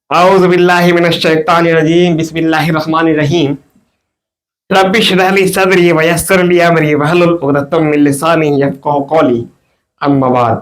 أعوذ بالله من الشيطان الرجيم بسم الله الرحمن الرحيم رب اشرح لي صدري ويسر لي أمري واحلل عقدة من لساني يفقهوا قولي أما بعد।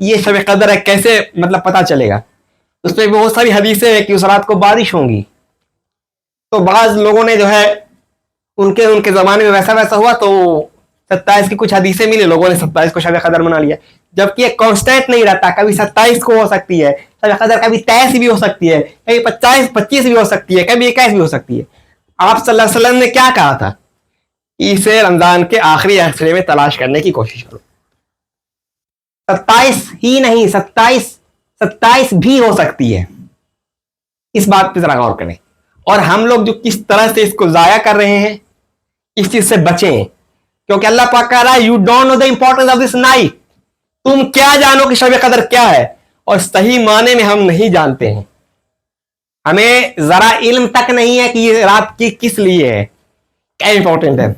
یہ شب قدر ہے کیسے مطلب پتہ چلے گا. اس میں بہت ساری حدیثیں ہیں کہ اس رات کو بارش ہوں گی. تو بعض لوگوں نے جو ہے ان کے زمانے میں ویسا ہوا تو 27 کی کچھ حدیثیں ملی, لوگوں نے 27 کو شب قدر منا لیا, جبکہ یہ کانسٹینٹ نہیں رہتا. کبھی 27 کو ہو سکتی ہے شب قدر, کبھی 23 بھی ہو سکتی ہے, کبھی 25 بھی ہو سکتی ہے, کبھی 21 بھی ہو سکتی ہے. آپ صلی اللہ علیہ وسلم نے کیا کہا تھا؟ اسے رمضان کے آخری عشرے میں تلاش کرنے کی کوشش کرو. 27 ہی نہیں, 27 بھی ہو سکتی ہے. اس بات پہ ذرا غور کریں. اور ہم لوگ جو کس طرح سے اس کو ضائع کر رہے ہیں, اس چیز سے بچیں, کیونکہ اللہ پاک کہہ رہا ہے you don't know the importance of this night. تم کیا جانو کہ شب قدر کیا ہے, اور صحیح معنی میں ہم نہیں جانتے ہیں. ہمیں ذرا علم تک نہیں ہے کہ یہ رات کی کس لیے ہے, کیا امپورٹنٹ ہے.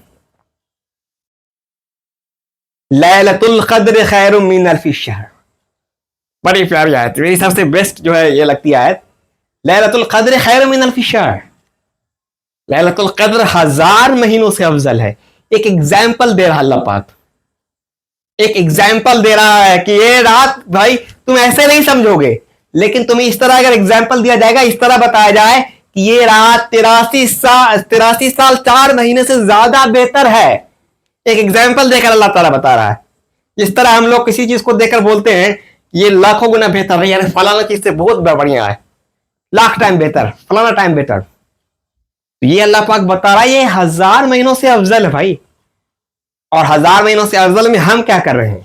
لیلۃ القدر خیر من الف شہر, بڑی پیاری آیت, میری سب سے بیسٹ جو ہے یہ لگتی ہے آیت. لیلۃ القدر خیر من الف شہر, لیلۃ القدر 1000 مہینوں سے افضل ہے. ایک ایگزامپل دے رہا اللہ پاک, ایک ایگزامپل دے رہا ہے کہ یہ رات بھائی تم ایسے نہیں سمجھو گے, لیکن تمہیں اس طرح اگر ایگزامپل دیا جائے گا, اس طرح بتایا جائے کہ یہ رات 83 سال 4 مہینے سے زیادہ بہتر ہے. ایک ایگزامپل دے کر اللہ تعالیٰ بتا رہا ہے. جس طرح ہم لوگ کسی چیز کو دیکھ کر بولتے ہیں یہ لاکھوں گنا بہتر ہے, یعنی فلانا چیز سے بہت بڑھیا ہے, لاکھ ٹائم بہتر, فلانا ٹائم بہتر. یہ اللہ پاک بتا رہا ہے یہ 1000 مہینوں سے افضل ہے بھائی. اور 1000 مہینوں سے افضل میں ہم کیا کر رہے ہیں,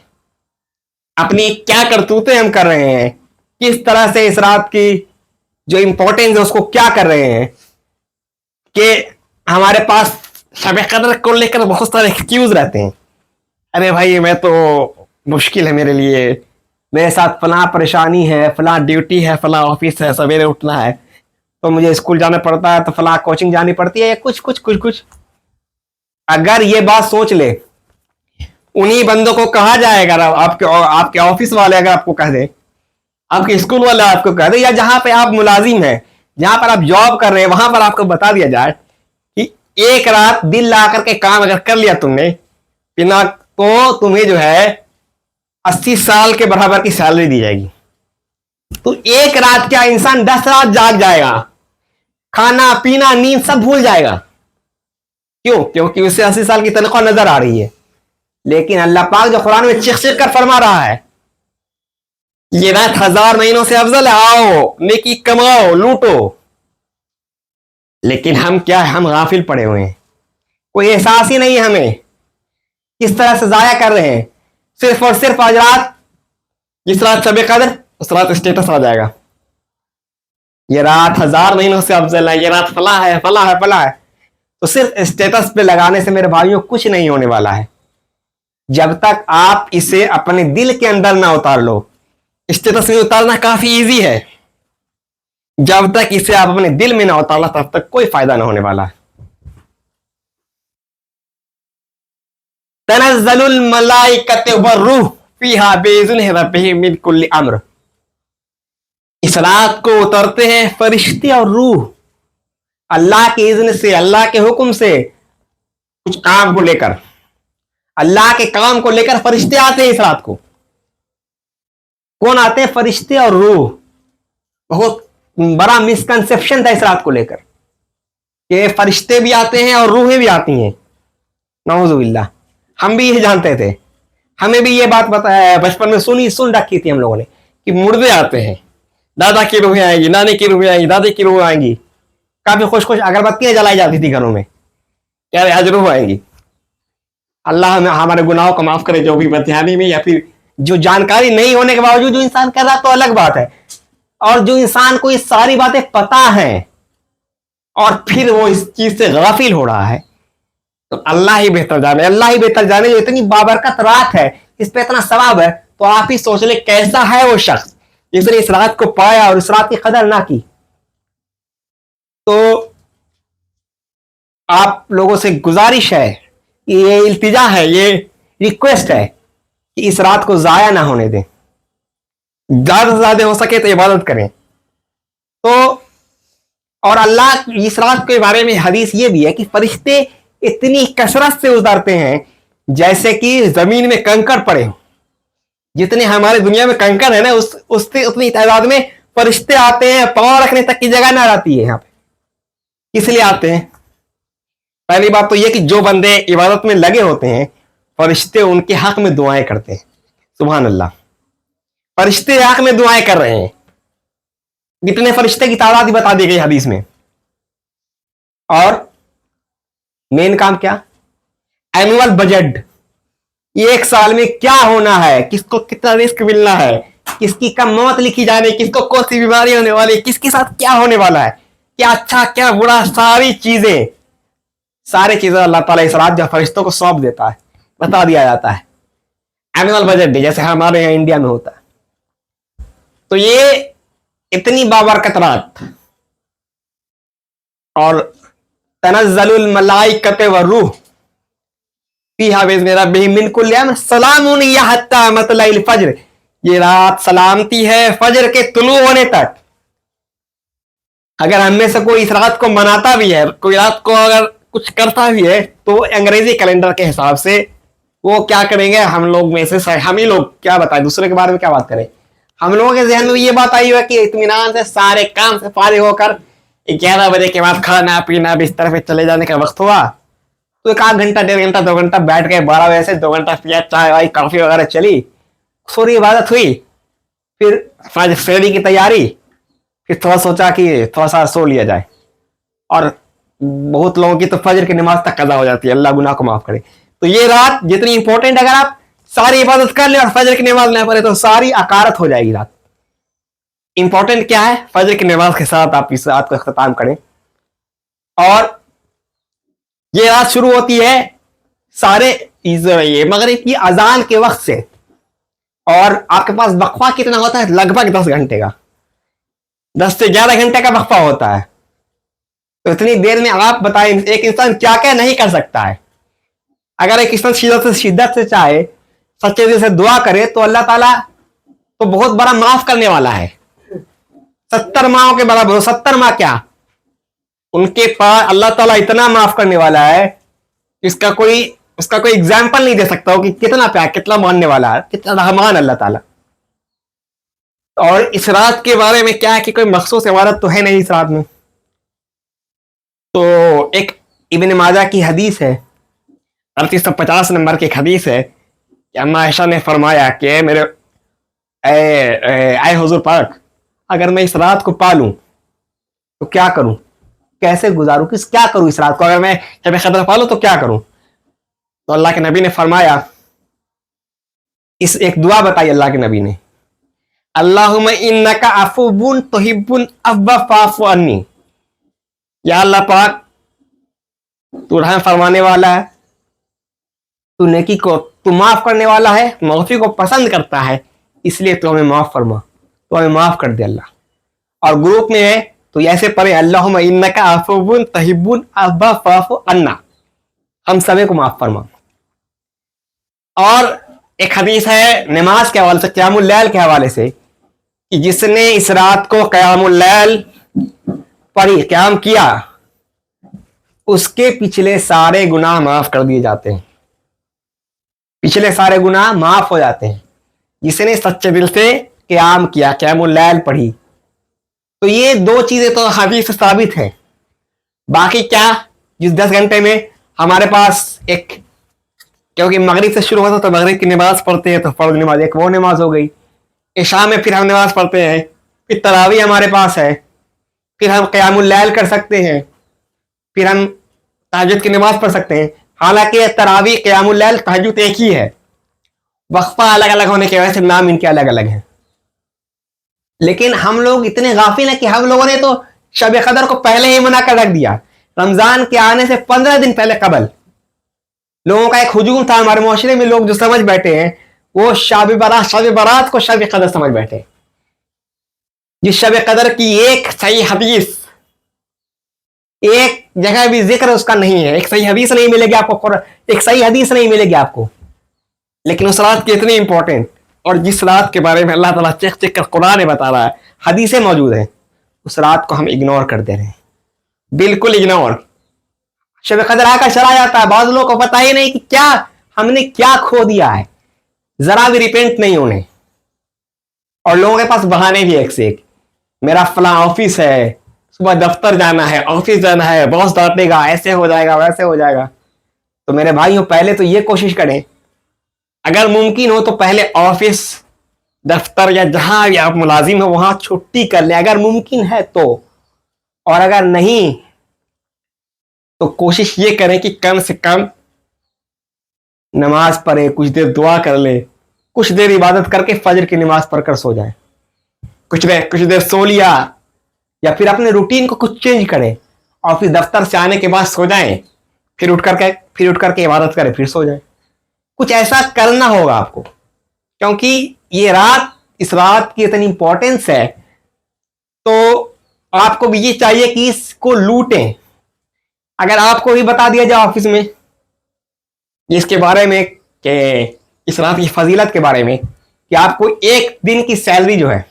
اپنی کیا کرتوتیں ہم کر رہے ہیں, کس طرح سے اس رات کی جو امپورٹنس ہے اس کو کیا کر رہے ہیں. کہ ہمارے پاس شب قدر کو لے کر بہت سارے ایکسکیوز رہتے ہیں. ارے بھائی میں تو مشکل ہے میرے لیے, میرے ساتھ فلاں پریشانی ہے, فلاں ڈیوٹی ہے, فلاں آفس ہے, سویرے اٹھنا ہے, تو مجھے اسکول جانا پڑتا ہے, تو فلاں کوچنگ جانی پڑتی ہے, کچھ. اگر یہ بات سوچ لے, انہی بندوں کو کہا جائے گا, آپ کے آفس والے اگر آپ کو کہہ دیں, آپ کے اسکول والے آپ کو کہہ دیں, یا جہاں پہ آپ ملازم ہیں, جہاں پر آپ جاب کر رہے ہیں, وہاں پر آپ کو بتا دیا جائے کہ ایک رات دل لا کر کے کام اگر کر لیا تم نے بنا, تو تمہیں جو ہے 80 سال کے برابر کی سیلری دی جائے گی. تو ایک رات کیا انسان 10 رات جاگ جائے گا, کھانا پینا نیند سب بھول جائے گا. کیوں؟ کیونکہ اسے 80 سال کی تنخواہ نظر آ رہی ہے. لیکن اللہ پاک جو قرآن میں چیخ کر فرما رہا ہے یہ رات 1000 مہینوں سے افضل ہے, آؤ نیکی کماؤ لوٹو. لیکن ہم کیا ہے, ہم غافل پڑے ہوئے ہیں, کوئی احساس ہی نہیں ہے ہمیں کس طرح سے ضائع کر رہے ہیں. صرف اور صرف آج رات, جس رات شب قدر, اس رات اسٹیٹس آ جائے گا یہ رات 1000 مہینوں سے افضل ہے, یہ رات فلاں ہے, فلاں ہے. تو صرف اسٹیٹس پہ لگانے سے میرے بھائیوں کچھ نہیں ہونے والا ہے. جب تک آپ اسے اپنے دل کے اندر نہ اتار لو, اسٹیٹس میں اتارنا کافی ایزی ہے, جب تک اسے آپ اپنے دل میں نہ اتار لو تب تک کوئی فائدہ نہ ہونے والا ہے. تنزل الملائکۃ والروح فیہا بإذن ربہم من کل امر. اس رات کو اترتے ہیں فرشتے اور روح اللہ کے اذن سے, اللہ کے حکم سے, کچھ کام کو لے کر, اللہ کے کام کو لے کر فرشتے آتے ہیں اس رات کو. کون آتے ہیں؟ فرشتے اور روح. بہت بڑا مسکنسپشن تھا اس رات کو لے کر کہ فرشتے بھی آتے ہیں اور روحیں بھی آتی ہیں. نعوذ باللہ, ہم بھی یہ جانتے تھے, ہمیں بھی یہ بات بچپن میں سن رکھی تھی ہم لوگوں نے کہ مردے آتے ہیں, دادا کی روحیں آئیں گی, نانی کی روحیں آئیں گی, دادی کی روح آئیں گی. کافی خوش اگربتیاں جلائی جاتی تھی گھروں میں, کیا آج روح آئیں گی. اللہ ہمارے گناہوں کو معاف کرے, جو بھی بدھیانی میں یا پھر جو جانکاری نہیں ہونے کے باوجود جو انسان کر رہا تو الگ بات ہے, اور جو انسان کو یہ ساری باتیں پتا ہیں اور پھر وہ اس چیز سے غافل ہو رہا ہے, تو اللہ ہی بہتر جانے, اللہ ہی بہتر جانے. جو اتنی بابرکت رات ہے, اس پہ اتنا ثواب ہے, تو آپ ہی سوچ لیں کیسا ہے وہ شخص جس نے اس رات کو پایا اور اس رات کی قدر نہ کی. تو آپ لوگوں سے گزارش ہے, یہ التجا ہے, یہ ریکویسٹ ہے کہ اس رات کو ضائع نہ ہونے دیں, زیادہ سے زیادہ ہو سکے تو عبادت کریں. تو اور اللہ اس رات کے بارے میں حدیث یہ بھی ہے کہ فرشتے اتنی کثرت سے اترتے ہیں جیسے کہ زمین میں کنکر پڑے ہوں, جتنے ہمارے دنیا میں کنکر ہے نا اس سے اتنی تعداد میں فرشتے آتے ہیں، پاؤں رکھنے تک کی جگہ نہ رہتی ہے یہاں پہ. کس لیے آتے ہیں؟ پہلی بات تو یہ کہ جو بندے عبادت میں لگے ہوتے ہیں فرشتے ان کے حق میں دعائیں کرتے ہیں. سبحان اللہ، فرشتے حق میں دعائیں کر رہے ہیں. کتنے فرشتے کی تعداد بتا دی گئی حدیث میں. اور مین کام کیا؟ اینول بجٹ، ایک سال میں کیا ہونا ہے، کس کو کتنا رسک ملنا ہے، کس کی کم موت لکھی جانے، کس کو کون سی بیماری ہونے والی، کس کے ساتھ کیا ہونے والا ہے، کیا اچھا کیا برا، ساری چیزیں اللہ تعالیٰ اس رات جو فرشتوں کو سونپ دیتا ہے، بتا دیا جاتا ہے. اینول بجٹ ڈے جیسے ہمارے یہاں انڈیا میں ہوتا ہے. تو یہ اتنی بابرکت رات، اور تنزل الملائکۃ والروح فیہا بإذن ربہم من کل امر سلام ہیہ حتی مطلع الفجر. یہ رات سلامتی ہے فجر کے طلوع ہونے تک. اگر ہم میں سے کوئی اس رات کو مناتا بھی ہے، کوئی رات کو اگر کچھ کرتا بھی ہے، تو انگریزی کیلنڈر کے حساب سے وہ کیا کریں گے، ہم لوگ میں سے ہم ہی لوگ کیا بتائیں، دوسرے کے بارے میں کیا بات کریں. ہم لوگوں کے ذہن میں یہ بات آئی ہوا کہ اطمینان سے سارے کام سے فارغ ہو کر 11 بجے کے بعد کھانا پینا بستر پہ چلے جانے کا وقت ہوا تو ایک آدھ گھنٹہ 1.5 گھنٹہ 2 گھنٹہ بیٹھ گئے، 12 بجے سے 2 گھنٹہ پیا، چائے وائی کافی وغیرہ چلی، تھوڑی عبادت ہوئی، پھر فجر کی تیاری، پھر تھوڑا سوچا کہ تھوڑا سا سو لیا جائے. اور بہت لوگوں کی تو فجر کی نماز تک قضا ہو جاتی ہے، اللہ گناہ کو معاف کرے. تو یہ رات جتنی امپورٹنٹ، اگر آپ ساری عبادت کر لیں اور فجر کی نماز نہ پڑھے تو ساری عقارت ہو جائے گی رات. امپورٹنٹ کیا ہے؟ فجر کی نماز کے ساتھ آپ اس رات کو اختتام کریں. اور یہ رات شروع ہوتی ہے سارے مغرب کی اذان کے وقت سے، اور آپ کے پاس وقفہ کتنا ہوتا ہے؟ لگ بھگ 10 گھنٹے کا، 10 سے 11 گھنٹے کا وقفہ ہوتا ہے. تو اتنی دیر میں آپ بتائیں ایک انسان کیا کیا نہیں کر سکتا ہے. اگر ایک انسان شدت سے چاہے، سچے دل سے دعا کرے تو اللہ تعالیٰ تو بہت بڑا معاف کرنے والا ہے. 70 ماہوں کے برابر، 70 ماہ کیا ان کے پاس اللہ تعالیٰ اتنا معاف کرنے والا ہے، اس کا کوئی ایگزامپل نہیں دے سکتا ہو کہ کتنا پیار، کتنا ماننے والا ہے، کتنا رحمان اللہ تعالیٰ. اور اس رات کے بارے میں کیا ہے کہ کوئی مخصوص عبادت تو ہے نہیں اس رات میں. تو ایک ابن ماجہ کی حدیث ہے، 3850 نمبر کی ایک حدیث ہے کہ اما عائشہ نے فرمایا کہ میرے اے حضور پاک، اگر میں اس رات کو پالوں تو کیا کروں، کیسے گزاروں، کیا کروں اس رات کو، اگر میں شب قدر پالوں تو کیا کروں. تو اللہ کے نبی نے فرمایا، ایک دعا بتائی اللہ کے نبی نے، اللہم انکا عفو تحب العفو فاعف عنی. یا اللہ پاک، تو رحم فرمانے والا ہے، تو نیکی کو تو معاف کرنے والا ہے، معافی کو پسند کرتا ہے، اس لیے تو ہمیں معاف فرما، تو ہمیں معاف کر دے اللہ. اور گروپ میں ہے تو ایسے پڑھے، اللہم انکا عفو تحب العفو فاعف عنا، ہم سبھی کو معاف فرما. اور ایک حدیث ہے نماز کے حوالے سے، قیام اللیل کے حوالے سے، کہ جس نے اس رات کو قیام اللیل پڑھی، قیام کیا، اس کے پچھلے سارے گناہ معاف کر دیے جاتے ہیں، پچھلے سارے گناہ معاف ہو جاتے ہیں جس نے سچے دل سے قیام کیا، قیام اللیل پڑھی. تو یہ 2 چیزیں تو حدیث سے ثابت ہے. باقی کیا، جس 10 گھنٹے میں ہمارے پاس ایک، کیونکہ مغرب سے شروع ہوتا تو مغرب کی نماز پڑھتے ہیں، تو فرض نماز ایک وہ نماز ہو گئی. عشاء میں پھر ہم نماز پڑھتے ہیں، پھر تراویح ہمارے پاس ہے، پھر ہم قیام اللیل کر سکتے ہیں، پھر ہم تہجد کی نماز پڑھ سکتے ہیں. حالانکہ تراویح، قیام اللیل، تہجد ایک ہی ہے، وقفہ الگ الگ ہونے کی وجہ سے نام ان کے الگ الگ ہیں. لیکن ہم لوگ اتنے غافل ہیں کہ ہم لوگوں نے تو شب قدر کو پہلے ہی منع کر رکھ دیا. رمضان کے آنے سے 15 دن پہلے قبل لوگوں کا ایک ہجوم تھا ہمارے معاشرے میں، لوگ جو سمجھ بیٹھے ہیں وہ شب برات کو شب قدر سمجھ بیٹھے. جس شب قدر کی ایک صحیح حدیث، ایک جگہ بھی ذکر اس کا نہیں ہے، ایک صحیح حدیث نہیں ملے گی آپ کو، ایک صحیح حدیث نہیں ملے گی آپ کو. لیکن اس رات کی اتنی امپورٹنٹ، اور جس رات کے بارے میں اللہ تعالیٰ چیک چیک کر قرآن بتا رہا ہے، حدیثیں موجود ہیں، اس رات کو ہم اگنور کر دے رہے ہیں، بالکل اگنور. شب قدر آ کر چلا جاتا ہے، بعض لوگوں کو پتہ ہی نہیں کہ کیا ہم نے کیا کھو دیا ہے. ذرا بھی ریپینٹ نہیں ہونے. اور لوگوں کے پاس بہانے بھی ایک سے ایک. میرا فلاں آفس ہے, صبح دفتر جانا ہے, آفس جانا ہے, باس ڈانٹے گا, ایسے ہو جائے گا, ویسے ہو جائے گا. تو میرے بھائیوں پہلے تو یہ کوشش کریں, اگر ممکن ہو تو پہلے آفس, دفتر یا جہاں بھی آپ ملازم ہو وہاں چھٹی کر لیں اگر ممکن ہے تو. اور اگر نہیں تو کوشش یہ کریں کہ کم سے کم نماز پڑھے, کچھ دیر دعا کر لے, کچھ دیر عبادت کر کے فجر کی نماز پڑھ کر سو جائیں. کچھ دیر سو لیا, یا پھر اپنے روٹین کو کچھ چینج کریں. آفس دفتر سے آنے کے بعد سو جائیں, پھر اٹھ کر کے عبادت کریں, پھر سو جائیں. کچھ ایسا کرنا ہوگا آپ کو, کیونکہ یہ رات, اس رات کی اتنی امپورٹنس ہے, تو آپ کو بھی یہ چاہیے کہ اس کو لوٹیں. اگر آپ کو بھی بتا دیا جائے آفس میں اس کے بارے میں, کہ اس رات کی فضیلت کے بارے میں, کہ آپ کو ایک دن کی سیلری جو ہے,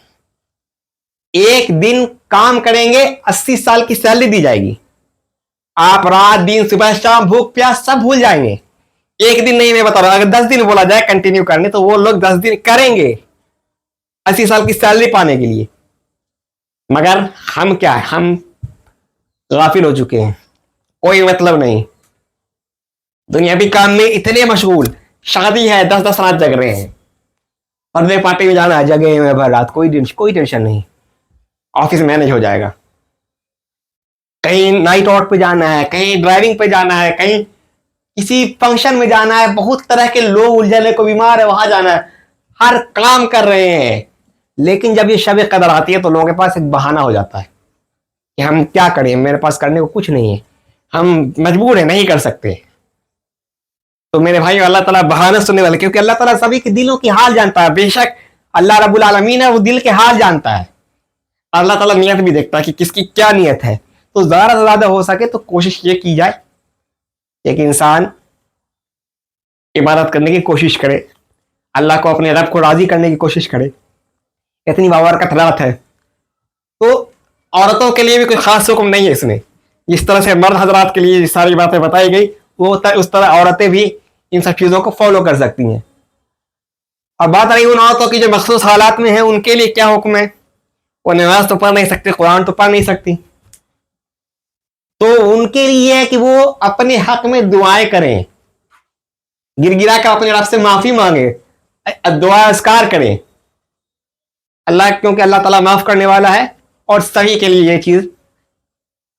ایک دن کام کریں گے 80 سال کی سیلری دی جائے گی, آپ رات دن صبح شام بھوک پیاس سب بھول جائیں گے. ایک دن نہیں, میں بتا رہا ہوں, اگر 10 دن بولا جائے کنٹینیو کرنے تو وہ لوگ 10 دن کریں گے 80 سال کی سیلری پانے کے لیے. مگر ہم کیا ہے, ہم غافل ہو چکے ہیں, کوئی مطلب نہیں, دنیاوی کام میں اتنے مشغول, شادی ہے 10 رات جگ رہے ہیں, برتھڈے پارٹی میں جانا ہے جگہ میں بھر رات, کوئی ٹینشن نہیں, آفس مینج ہو جائے گا. کہیں نائٹ آؤٹ پہ جانا ہے, کہیں ڈرائیونگ پہ جانا ہے, کہیں کسی فنکشن میں جانا ہے, بہت طرح کے لوگ الجھنے کو بیمار ہے وہاں جانا ہے, ہر کام کر رہے ہیں. لیکن جب یہ شب قدر آتی ہے تو لوگوں کے پاس ایک بہانہ ہو جاتا ہے کہ ہم کیا کریں, میرے پاس کرنے کو کچھ نہیں ہے, ہم مجبور ہیں, نہیں کر سکتے. تو میرے بھائی اللہ تعالیٰ بہانہ سننے والے, کیونکہ اللہ تعالیٰ سبھی کے دلوں کی حال جانتا ہے. بے شک اللہ رب العالمین ہے, وہ دل کے حال جانتا ہے. اللہ تعالیٰ نیت بھی دیکھتا ہے کہ کس کی کیا نیت ہے. تو زیادہ سے زیادہ ہو سکے تو کوشش یہ کی جائے کہ انسان عبادت کرنے کی کوشش کرے, اللہ کو اپنے رب کو راضی کرنے کی کوشش کرے. اتنی بابرکت رات ہے, تو عورتوں کے لیے بھی کوئی خاص حکم نہیں ہے اس میں. جس طرح سے مرد حضرات کے لیے ساری باتیں بتائی گئی, وہ اس طرح عورتیں بھی ان سب چیزوں کو فالو کر سکتی ہیں. اور بات رہی ان عورتوں کی جو مخصوص حالات میں ہیں, ان کے لیے کیا حکم ہے. وہ نماز تو پڑھ نہیں سکتی, قرآن تو پڑھ نہیں سکتی, تو ان کے لیے ہے کہ وہ اپنے حق میں دعائیں کریں, گر گرا کر اپنے رب سے معافی مانگے, دعا اذکار کریں. کیونکہ اللہ تعالیٰ معاف کرنے والا ہے, اور صحیح کے لیے یہ چیز.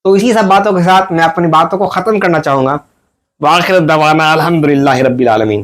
تو اسی سب باتوں کے ساتھ میں اپنی باتوں کو ختم کرنا چاہوں گا. وآخر دعوانا الحمدللہ رب العالمین.